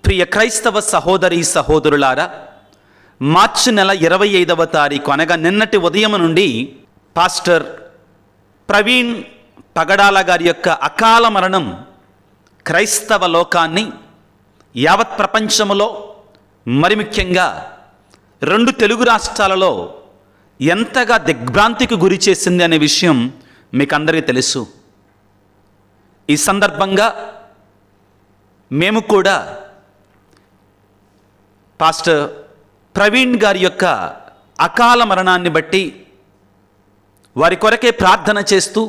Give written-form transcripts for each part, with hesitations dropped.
ప్రియ క్రైస్తవ సహోదరి సహోదరులారా, మార్చి నెల 25వ తారీఖు అనగా నిన్నటి ఉదయం నుండి పాస్టర్ ప్రవీణ్ పగడాల గారి యొక్క అకాల మరణం క్రైస్తవ లోకాన్ని, యావత్ ప్రపంచములో, మరి ముఖ్యంగా 2 తెలుగు రాష్ట్రాలలో ఎంతగా దిగ్భ్రాంతికి గురి చేసింది అనే విషయం మీకు అందరికీ తెలుసు. ఈ సందర్భంగా మేము కూడా పాస్టర్ ప్రవీణ్ గారి యొక్క అకాల మరణాన్ని బట్టి వారి కొరకే ప్రార్థన చేస్తూ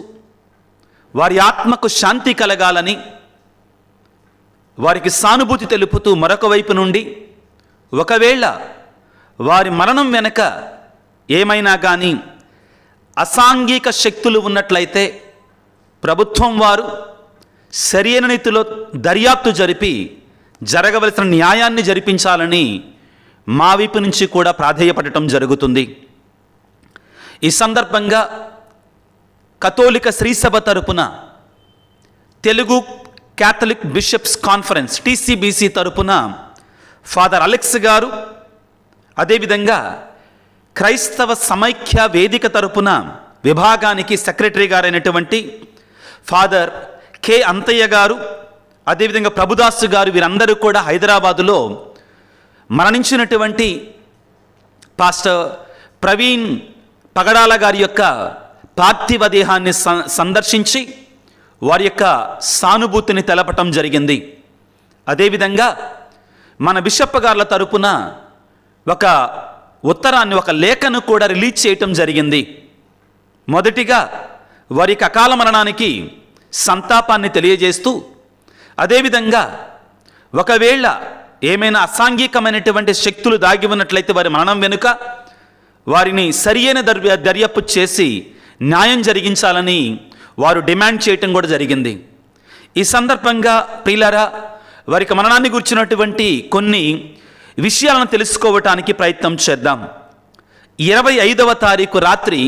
వారి ఆత్మకు శాంతి కలగాలని, వారికి సానుభూతి తెలుపుతూ మరొక వైపు నుండి ఒకవేళ వారి మరణం వెనుక ఏమైనా కానీ అసాంఘిక శక్తులు ఉన్నట్లయితే ప్రభుత్వం వారు సరైన రీతిలో దర్యాప్తు జరిపి జరగవలసిన న్యాయాన్ని జరిపించాలని మా వైపు నుంచి కూడా ప్రాధేయపడటం జరుగుతుంది. ఈ సందర్భంగా కథోలిక శ్రీసభ తరపున Telugu Catholic bishops conference TCBC తరపున ఫాదర్ అలెక్స్ గారు, అదేవిధంగా క్రైస్తవ సమైక్య వేదిక తరపున విభాగానికి సెక్రటరీ గారైనటువంటి ఫాదర్ K. అంతయ్య గారు, అదేవిధంగా ప్రభుదాసు గారు, వీరందరూ కూడా హైదరాబాదులో మరణించినటువంటి పాస్టర్ ప్రవీణ్ పగడాల గారి యొక్క పార్థివ దేహాన్ని సందర్శించి వారి యొక్క సానుభూతిని తెలపటం జరిగింది. అదేవిధంగా మన బిషప్ గార్ల తరపున ఒక ఉత్తరాన్ని, ఒక లేఖను కూడా రిలీజ్ చేయటం జరిగింది. మొదటిగా వారికి అకాల మరణానికి సంతాపాన్ని తెలియజేస్తూ, అదేవిధంగా ఒకవేళ ఏమైనా అసాంఘికమైనటువంటి శక్తులు దాగి ఉన్నట్లయితే వారి మరణం వెనుక వారిని సరియైన దర్యాప్తు చేసి న్యాయం జరిగించాలని వారు డిమాండ్ చేయటం కూడా జరిగింది. ఈ సందర్భంగా ప్రియులారా, వారికి మరణాన్ని గురించినటువంటి కొన్ని విషయాలను తెలుసుకోవటానికి ప్రయత్నం చేద్దాం. 25వ తారీఖు రాత్రి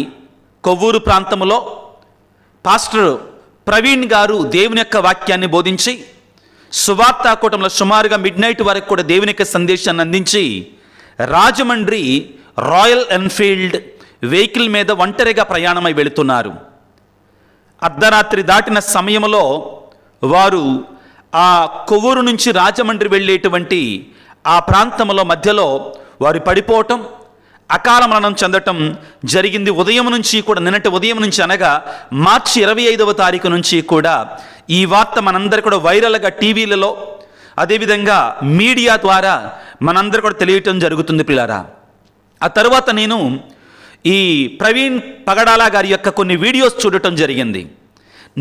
కొవ్వూరు ప్రాంతంలో పాస్టర్ ప్రవీణ్ గారు దేవుని యొక్క వాక్యాన్ని బోధించి సువార్తా కూటంలో సుమారుగా మిడ్నైట్ వరకు కూడా దేవుని యొక్క సందేశాన్ని అందించి రాజమండ్రి రాయల్ ఎన్ఫీల్డ్ వెహికల్ మీద ఒంటరిగా ప్రయాణమై వెళుతున్నారు. అర్ధరాత్రి దాటిన సమయంలో వారు ఆ కొవ్వూరు నుంచి రాజమండ్రి వెళ్ళేటువంటి ఆ ప్రాంతంలో మధ్యలో వారు పడిపోవటం, అకాల మరణం చెందటం జరిగింది. ఉదయం నుంచి కూడా, నిన్నటి ఉదయం నుంచి అనగా మార్చి 25వ తారీఖు నుంచి కూడా ఈ వార్త మనందరూ కూడా వైరల్గా టీవీలలో, అదేవిధంగా మీడియా ద్వారా మనందరూ కూడా తెలియటం జరుగుతుంది పిల్లారా. ఆ తర్వాత నేను ఈ ప్రవీణ్ పగడాల గారి యొక్క కొన్ని వీడియోస్ చూడటం జరిగింది.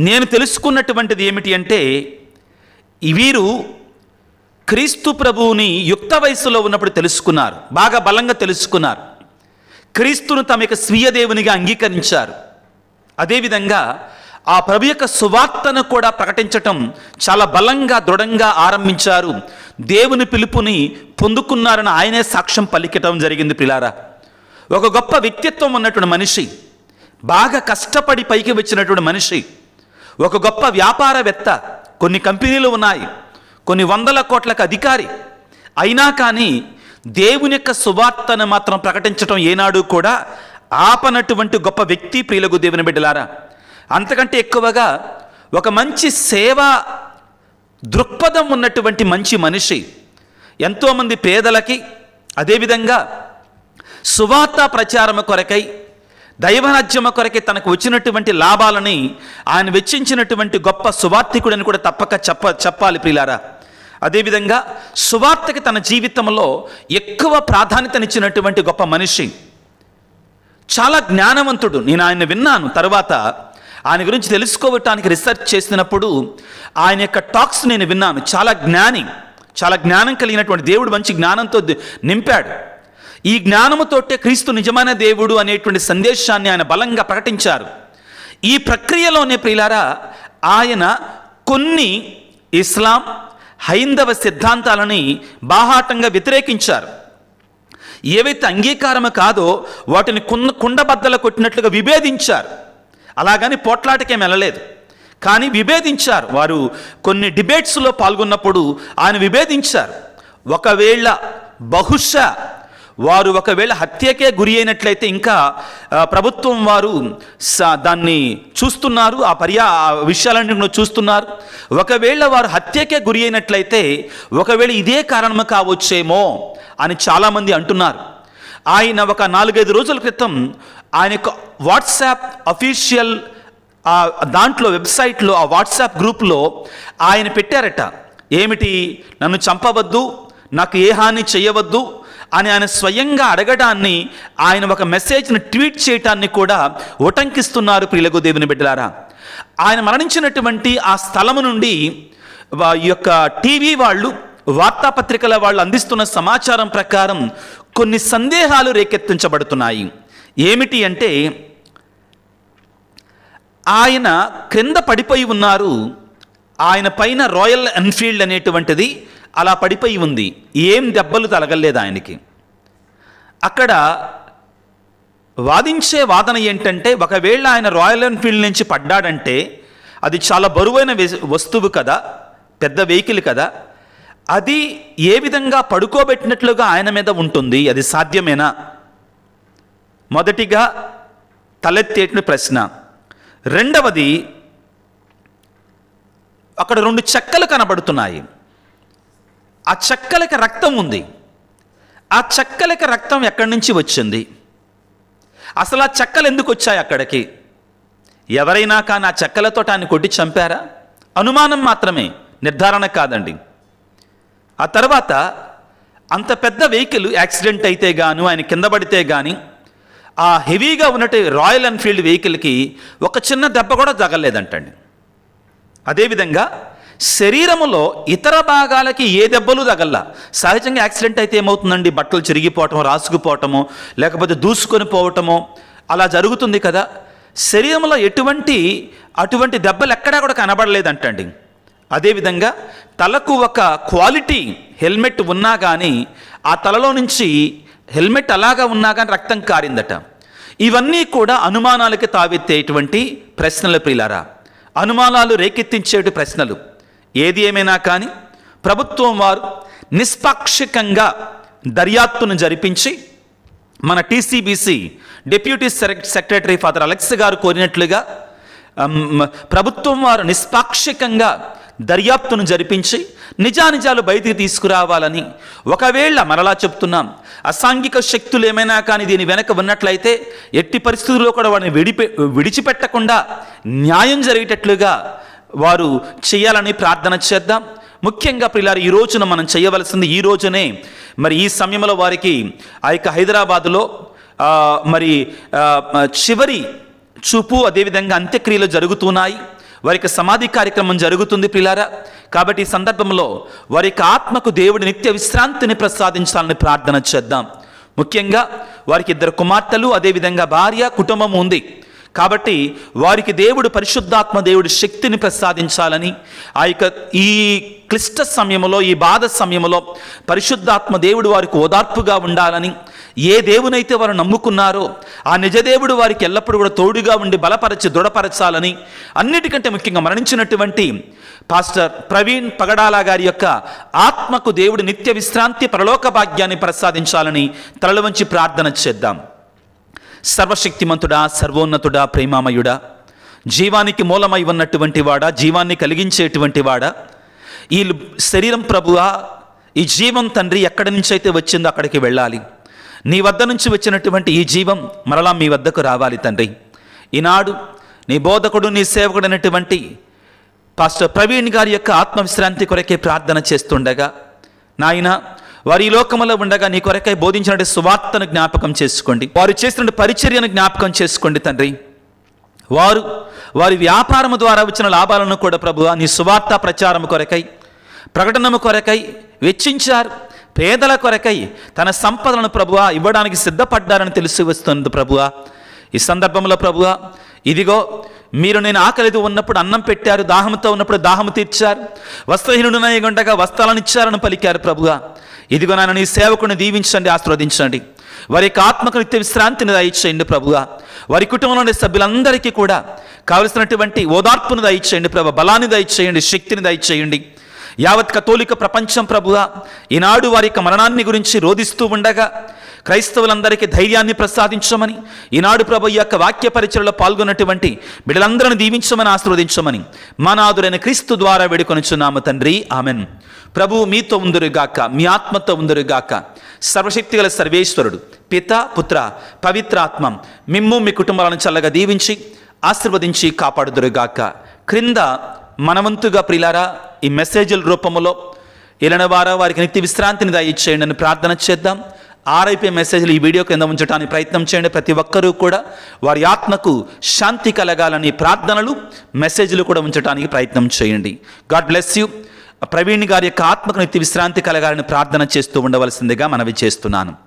నేను తెలుసుకున్నటువంటిది ఏమిటి అంటే, వీరు క్రీస్తు ప్రభువుని యుక్త వయసులో ఉన్నప్పుడు తెలుసుకున్నారు, బాగా బలంగా తెలుసుకున్నారు. క్రీస్తును తమ యొక్క స్వీయ దేవునిగా అంగీకరించారు. అదేవిధంగా ఆ ప్రభు యొక్క సువార్తను కూడా ప్రకటించటం చాలా బలంగా, దృఢంగా ఆరంభించారు. దేవుని పిలుపుని పొందుకున్నారని ఆయనే సాక్ష్యం పలికటం జరిగింది పిల్లారా. ఒక గొప్ప వ్యక్తిత్వం ఉన్నటువంటి మనిషి, బాగా కష్టపడి పైకి వచ్చినటువంటి మనిషి, ఒక గొప్ప వ్యాపారవేత్త, కొన్ని కంపెనీలు ఉన్నాయి, కొన్ని 100 కోట్లకు అధికారి. అయినా కానీ దేవుని యొక్క సువార్తను మాత్రం ప్రకటించటం ఏనాడు కూడా ఆపనటువంటి గొప్ప వ్యక్తి ప్రియులకు దేవుని బిడ్డలారా. అంతకంటే ఎక్కువగా ఒక మంచి సేవా దృక్పథం ఉన్నటువంటి మంచి మనిషి. ఎంతోమంది పేదలకి, అదేవిధంగా సువార్త ప్రచారము కొరకై, దైవరాజ్యము కొరకై తనకు వచ్చినటువంటి లాభాలని ఆయన వెచ్చించినటువంటి గొప్ప సువార్థికుడని కూడా తప్పక చెప్పాలి ప్రియులారా. అదేవిధంగా సువార్తకి తన జీవితంలో ఎక్కువ ప్రాధాన్యతనిచ్చినటువంటి గొప్ప మనిషి, చాలా జ్ఞానవంతుడు. నేను ఆయన విన్నాను, తర్వాత ఆయన గురించి తెలుసుకోవటానికి రీసెర్చ్ చేసినప్పుడు ఆయన యొక్క టాక్స్ నేను విన్నాను. చాలా జ్ఞాని, చాలా జ్ఞానం కలిగినటువంటి దేవుడు మంచి జ్ఞానంతో నింపాడు. ఈ జ్ఞానముతోటే క్రీస్తు నిజమైన దేవుడు అనేటువంటి సందేశాన్ని ఆయన బలంగా ప్రకటించారు. ఈ ప్రక్రియలోనే ప్రియులారా ఆయన కొన్ని ఇస్లాం, హైందవ సిద్ధాంతాలని బాహాటంగా వ్యతిరేకించారు. ఏవైతే అంగీకారము కాదో వాటిని కుండబద్దలు కొట్టినట్లుగా విభేదించారు. అలాగని పోట్లాటకేం వెళ్ళలేదు, కానీ విభేదించారు. వారు కొన్ని డిబేట్స్లో పాల్గొన్నప్పుడు ఆయన విభేదించారు. ఒకవేళ బహుశా వారు ఒకవేళ హత్యకే గురి అయినట్లయితే, ఇంకా ప్రభుత్వం వారు దాన్ని చూస్తున్నారు, ఆ విషయాలన్నింటినీ చూస్తున్నారు. ఒకవేళ వారు హత్యకే గురి అయినట్లయితే ఒకవేళ ఇదే కారణము కావచ్చేమో అని చాలామంది అంటున్నారు. ఆయన ఒక 4-5 రోజుల క్రితం ఆయన యొక్క వాట్సాప్ అఫీషియల్ దాంట్లో వెబ్సైట్లో, ఆ వాట్సాప్ గ్రూప్లో ఆయన పెట్టారట, ఏమిటి, నన్ను చంపవద్దు, నాకు ఏ హాని చేయవద్దు అని ఆయన స్వయంగా అడగడాన్ని, ఆయన ఒక మెసేజ్ని ట్వీట్ చేయటాన్ని కూడా ఉటంకిస్తున్నారు. ప్రియులకు దేవుని బిడ్డలారా, ఆయన మరణించినటువంటి ఆ స్థలము నుండి ఈ యొక్క టీవీ వాళ్ళు, వార్తాపత్రికల వాళ్ళు అందిస్తున్న సమాచారం ప్రకారం కొన్ని సందేహాలు రేకెత్తించబడుతున్నాయి. ఏమిటి అంటే, ఆయన క్రింద పడిపోయి ఉన్నారు, ఆయన పైన రాయల్ ఎన్ఫీల్డ్ అనేటువంటిది అలా పడిపోయి ఉంది, ఏం దెబ్బలు తలగలేదు ఆయనకి. అక్కడ వాదించే వాదన ఏంటంటే, ఒకవేళ ఆయన రాయల్ ఎన్ఫీల్డ్ నుంచి పడ్డాడంటే అది చాలా బరువైన వస్తువు కదా, పెద్ద వెహికల్ కదా, అది ఏ విధంగా పడుకోబెట్టినట్లుగా ఆయన మీద ఉంటుంది, అది సాధ్యమేనా? మొదటిగా తలెత్తేట ప్రశ్న. రెండవది, అక్కడ 2 చెక్కలు కనబడుతున్నాయి, ఆ చెక్కలకి రక్తం ఉంది. ఆ చెక్కలకి రక్తం ఎక్కడి నుంచి వచ్చింది? అసలు ఆ చెక్కలు ఎందుకు వచ్చాయి అక్కడికి? ఎవరైనా కానీ ఆ చెక్కలతో ఆయన కొట్టి చంపారా? అనుమానం మాత్రమే, నిర్ధారణ కాదండి. ఆ తర్వాత అంత పెద్ద వెహికల్ యాక్సిడెంట్ అయితే గాను, ఆయన కింద పడితే కానీ ఆ హెవీగా ఉన్నట్టు రాయల్ ఎన్ఫీల్డ్ వెహికల్కి ఒక చిన్న దెబ్బ కూడా తగలేదంటండి. అదేవిధంగా శరీరములో ఇతర భాగాలకి ఏ దెబ్బలు తగల్లా. సహజంగా యాక్సిడెంట్ అయితే ఏమవుతుందండి, బట్టలు చిరిగిపోవటము, రాసుకుపోవటము, లేకపోతే దూసుకొని పోవటము, అలా జరుగుతుంది కదా. శరీరంలో అటువంటి దెబ్బలు ఎక్కడా కూడా కనబడలేదంటండి. అదేవిధంగా తలకు ఒక క్వాలిటీ హెల్మెట్ ఉన్నా కానీ, ఆ తలలో నుంచి హెల్మెట్ అలాగా ఉన్నా కానీ రక్తం కారిందట. ఇవన్నీ కూడా అనుమానాలకి తావెత్తేటువంటి ప్రశ్నలు ప్రియులారా, అనుమానాలు రేకెత్తించేటి ప్రశ్నలు. ఏది ఏమైనా కానీ ప్రభుత్వం వారు నిష్పాక్షికంగా దర్యాప్తును జరిపించి, మన టీసీబీసీ డిప్యూటీ సెక్రటరీ ఫాదర్ అలెక్స్ గారు కోరినట్లుగా ప్రభుత్వం వారు నిష్పాక్షికంగా దర్యాప్తును జరిపించి నిజానిజాలు బయటికి తీసుకురావాలని, ఒకవేళ మరలా చెప్తున్నాం, అసాంఘిక శక్తులు ఏమైనా కానీ దీని వెనక ఉన్నట్లయితే ఎట్టి పరిస్థితుల్లో కూడా వారిని విడిచిపెట్టకుండా న్యాయం జరిగేటట్లుగా వారు చేయాలని ప్రార్థన చేద్దాం. ముఖ్యంగా ప్రియులారా, ఈ రోజున మనం చేయవలసింది, ఈ రోజునే మరి ఈ సమయంలో వారికి ఆ యొక్క హైదరాబాదులో చివరి చూపు, అదేవిధంగా అంత్యక్రియలు జరుగుతున్నాయి, వారికి సమాధి కార్యక్రమం జరుగుతుంది ప్రియులారా. కాబట్టి ఈ సందర్భంలో వారి యొక్క ఆత్మకు దేవుడి నిత్య విశ్రాంతిని ప్రసాదించాలని ప్రార్థన చేద్దాం. ముఖ్యంగా వారికి 2 కుమార్తెలు, అదేవిధంగా భార్య, కుటుంబం ఉంది. కాబట్టి వారికి దేవుడు, పరిశుద్ధాత్మ దేవుడి శక్తిని ప్రసాదించాలని, ఈ క్లిష్ట సమయంలో, ఈ బాధ సమయంలో పరిశుద్ధాత్మ దేవుడు వారికి ఓదార్పుగా ఉండాలని, ఏ దేవునైతే వారు నమ్ముకున్నారో ఆ నిజదేవుడు వారికి ఎల్లప్పుడూ కూడా తోడుగా ఉండి బలపరచి దృఢపరచాలని, అన్నిటికంటే ముఖ్యంగా మరణించినటువంటి పాస్టర్ ప్రవీణ్ పగడాల గారి యొక్క ఆత్మకు దేవుడు నిత్య విశ్రాంతి, పరలోక భాగ్యాన్ని ప్రసాదించాలని తలల వంచి ప్రార్థన చేద్దాం. సర్వశక్తిమంతుడా, సర్వోన్నతుడా, ప్రేమామయుడా, జీవానికి మూలమై ఉన్నటువంటి వాడా, జీవాన్ని కలిగించేటువంటి వాడా, ఈ శరీరం ప్రభువా, ఈ జీవం తండ్రి ఎక్కడి నుంచి అయితే వచ్చిందో అక్కడికి వెళ్ళాలి. నీ వద్ద నుంచి వచ్చినటువంటి ఈ జీవం మరలా మీ వద్దకు రావాలి తండ్రి. ఈనాడు నీ బోధకుడు, నీ సేవకుడు అయినటువంటి పాస్టర్ ప్రవీణ్ గారి యొక్క ఆత్మవిశ్రాంతి కొరకే ప్రార్థన చేస్తుండగా, నాయన వారి లోకములో ఉండగా నీ కొరకై బోధించిన సువార్తను జ్ఞాపకం చేసుకోండి, వారు చేసిన పరిచర్యను జ్ఞాపకం చేసుకోండి తండ్రి. వారి వ్యాపారము ద్వారా వచ్చిన లాభాలను కూడా ప్రభువా నీ సువార్త ప్రచారము కొరకై, ప్రకటనము కొరకై వెచ్చించారు. పేదల కొరకై తన సంపదలను ప్రభువా ఇవ్వడానికి సిద్ధపడ్డారని తెలిసి వస్తుంది ప్రభువా. ఈ సందర్భంలో ప్రభువా, ఇదిగో మీరు నేను ఆకలితో ఉన్నప్పుడు అన్నం పెట్టారు, దాహంతో ఉన్నప్పుడు దాహము తీర్చారు, వస్త్రహీనుడునై ఉండగా వస్త్రాలను ఇచ్చారని పలికారు ప్రభువా. ఇదిగో నాయన నీ సేవకుని దీవించండి, ఆశీర్వదించండి, వారి యొక్క ఆత్మకు నిత్య విశ్రాంతిని దయచేయండి ప్రభువా. వారి కుటుంబంలోని సభ్యులందరికీ కూడా కావలసినటువంటి ఓదార్పును దయచేయండి ప్రభు, బలాన్ని దయచేయండి, శక్తిని దయచేయండి. యావత్ కథోలిక ప్రపంచం ప్రభువా ఈనాడు వారి యొక్క మరణాన్ని గురించి రోధిస్తూ ఉండగా క్రైస్తవులందరికీ ధైర్యాన్ని ప్రసాదించమని, ఈనాడు ప్రభు ఈ యొక్క వాక్య పరిచయలో పాల్గొన్నటువంటి బిడ్డలందరిని దీవించమని, ఆశీర్వదించమని మా నాథుడైన క్రీస్తు ద్వారా వేడుకొనుచున్నాము తండ్రి, ఆమెన్. ప్రభువు మీతో ఉందురుగాక, మీ ఆత్మతో ఉందురుగాక. సర్వశక్తిగల సర్వేశ్వరుడు పిత, పుత్ర, పవిత్రాత్మ మిమ్ము మీ కుటుంబాలను చల్లగా దీవించి ఆశీర్వదించి కాపాడుదురుగాక. క్రింద మనవంతుగా ప్రియులారా ఈ మెసేజ్ల రూపంలో ఏలిన వారా వారికి నిత్య విశ్రాంతిని దయచేయండి అని ప్రార్థన చేద్దాం. ఆర్ఐపీ మెసేజ్లు ఈ వీడియో కింద ఉంచడానికి ప్రయత్నం చేయండి. ప్రతి ఒక్కరూ కూడా వారి ఆత్మకు శాంతి కలగాలని ప్రార్థనలు, మెసేజ్లు కూడా ఉంచడానికి ప్రయత్నం చేయండి. God bless you. ప్రవీణ్ గారి యొక్క ఆత్మకు నిత్య విశ్రాంతి కలగాలని ప్రార్థన చేస్తూ ఉండవలసిందిగా మనవి చేస్తున్నాను.